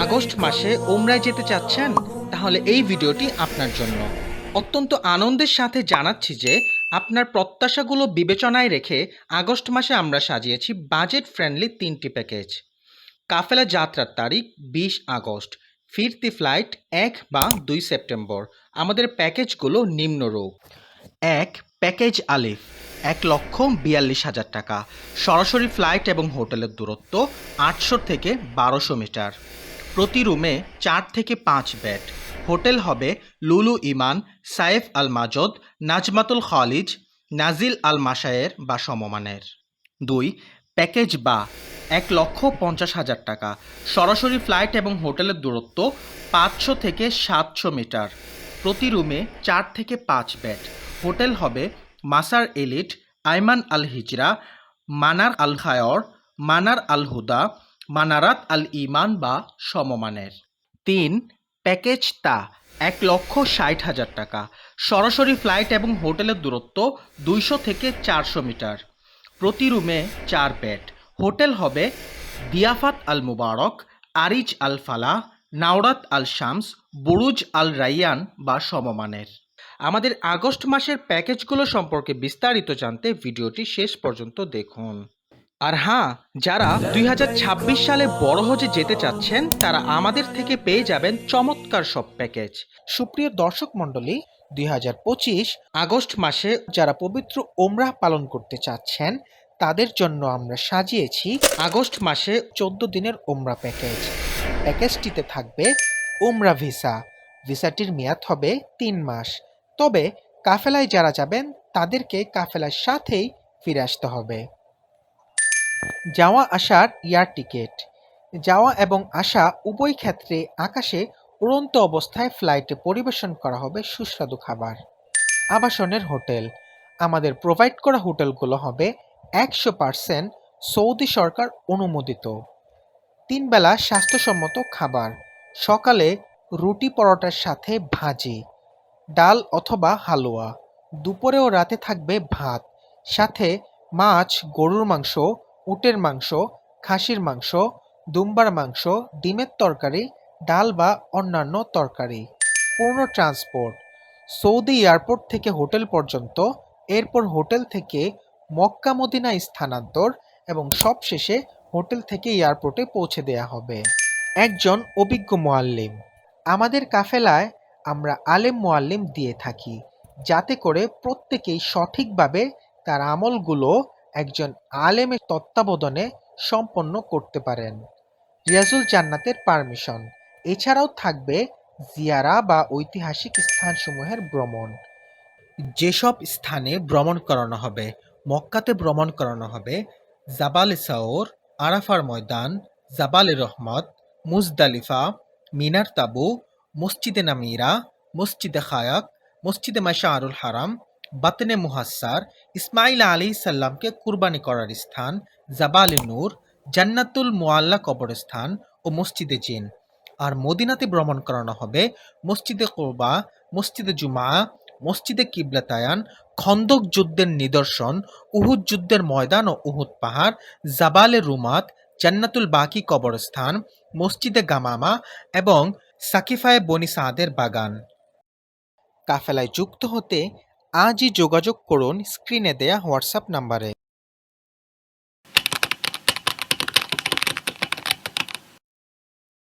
August মাসে উমরায় যেতে চাচ্ছেন? তাহলে এই ভিডিওটি আপনার জন্য। অত্যন্ত আনন্দের সাথে জানাচ্ছি যে আপনার প্রত্যাশাগুলো বিবেচনায় রেখে আগস্ট মাসে আমরা সাজিয়েছি বাজেট ফ্রেন্ডলি ৩টি প্যাকেজ। কাফেলা যাত্রার তারিখ ২০ আগস্ট, ফিরতি ফ্লাইট ১ বা ২ সেপ্টেম্বর। আমাদের প্যাকেজগুলো নিম্নরূপ: ১. প্যাকেজ আলিফ, ১,৪২,০০০ টাকা। সরাসরি ফ্লাইট এবং হোটেলের দূরত্ব ৮০০ থেকে ১২০০ মিটার। প্রতি রুমে ৪ থেকে ৫ বেড। হোটেল হবে লুলু ইমান, সাইফ আল মাজদ, নাজমাতুল খালিজ, নাজিল আল মাশায়ের বা সমমানের। ২. প্যাকেজ বা, ১,৫০,০০০ টাকা। সরাসরি ফ্লাইট এবং হোটেলের দূরত্ব ৫০০ থেকে ৭০০ মিটার। প্রতি রুমে ৪ থেকে ৫ বেড। হোটেল হবে মাসার এলিট, আইমান আল হিজরা, মানার আল খায়র, মানার আল হুদা, মানারাত আল ইমান বা সমমানের। ৩. প্যাকেজ তা, ১,৬০,০০০ টাকা। সরাসরি ফ্লাইট এবং হোটেলের দূরত্ব ২০০ থেকে ৪০০ মিটার। প্রতি রুমে ৪ বেড। হোটেল হবে দিয়াফাত আল মুবারক, আরিজ আল ফালাহ, নাওরাত আল শামস, বুরুজ আল রাইয়ান বা সমমানের। আমাদের আগস্ট মাসের প্যাকেজগুলো সম্পর্কে বিস্তারিত জানতে ভিডিওটি শেষ পর্যন্ত দেখুন। আর হ্যাঁ, যারা ২০২৬ সালে বড় হজে যেতে চাচ্ছেন তারা আমাদের থেকে পেয়ে যাবেন চমৎকার সব প্যাকেজ। সুপ্রিয় দর্শক মণ্ডলী, ২০২৫ আগস্ট মাসে যারা পবিত্র ওমরাহ পালন করতে চাচ্ছেন তাদের জন্য আমরা সাজিয়েছি আগস্ট মাসে ১৪ দিনের ওমরাহ প্যাকেজ। প্যাকেজটিতে থাকবে ওমরাহ ভিসা। ভিসাটির মেয়াদ হবে ৩ মাস। তবে কাফেলায় যারা যাবেন তাদেরকে কাফেলার সাথেই ফিরে আসতে হবে। যাওয়া আসার এয়ার টিকেট। যাওয়া এবং আসা উভয় ক্ষেত্রে আকাশে উড়ন্ত অবস্থায় ফ্লাইটে পরিবেশন করা হবে সুস্বাদু খাবার। আবাসনের হোটেল। আমাদের প্রোভাইড করা হোটেলগুলো হবে ১০০% সৌদি সরকার অনুমোদিত। ৩ বেলা স্বাস্থ্যসম্মত খাবার। সকালে রুটি পরোটার সাথে ভাজি, ডাল অথবা হালুয়া। দুপুরে ও রাতে থাকবে ভাত, সাথে মাছ, গরুর মাংস, উটের মাংস, খাসির মাংস, দুম্বার মাংস, ডিমের তরকারি, ডাল বা অন্যান্য তরকারি। পূর্ণ ট্রান্সপোর্ট, সৌদি এয়ারপোর্ট থেকে হোটেল পর্যন্ত, এরপর হোটেল থেকে মক্কা মদিনা স্থানান্তর এবং সবশেষে হোটেল থেকে এয়ারপোর্টে পৌঁছে দেয়া হবে। একজন অভিজ্ঞ মুয়াল্লিম। আমাদের কাফেলায় আমরা আলেম মুয়াল্লিম দিয়ে থাকি, যাতে করে প্রত্যেকেই সঠিকভাবে তার আমলগুলো একজন আলেমের তত্ত্বাবধানে সম্পন্ন করতে পারেন। রিয়াজুল জান্নাতের পারমিশন। এছাড়াও থাকবে জিয়ারা বা ঐতিহাসিক স্থানসমূহের ভ্রমণ। যেসব স্থানে ভ্রমণ করানো হবে: মক্কাতে ভ্রমণ করানো হবে জাবাল সাওর, আরাফার ময়দান, জাবালে রহমত, মুজদালিফা, মিনার তাবু, মসজিদে নামিরা, মসজিদে খায়াক, মসজিদে মাশআরুল হারাম, বাতনে মুহাসার, ইসমাইল আলাইহিস সালামকে কুরবানি করার স্থান, জাবালে নূর, জান্নাতুল মুআল্লা কবরস্থান ও মসজিদে জিন। আর মদিনাতে ভ্রমণ করানো হবে মসজিদে কুরবা, মসজিদে জুমা, মসজিদে কিবলাতায়ান, খন্দক যুদ্ধের নিদর্শন, উহুদ যুদ্ধের ময়দান ও উহুদ পাহাড়, জাবালে রুমাত, জান্নাতুল বাকি কবরস্থান, মসজিদে গামামা এবং সাকিফায়ে বনি সাদের বাগান। কাফেলায় যুক্ত হতে আজই যোগাযোগ করুন স্ক্রিনে দেয়া হোয়াটসঅ্যাপ নাম্বারে।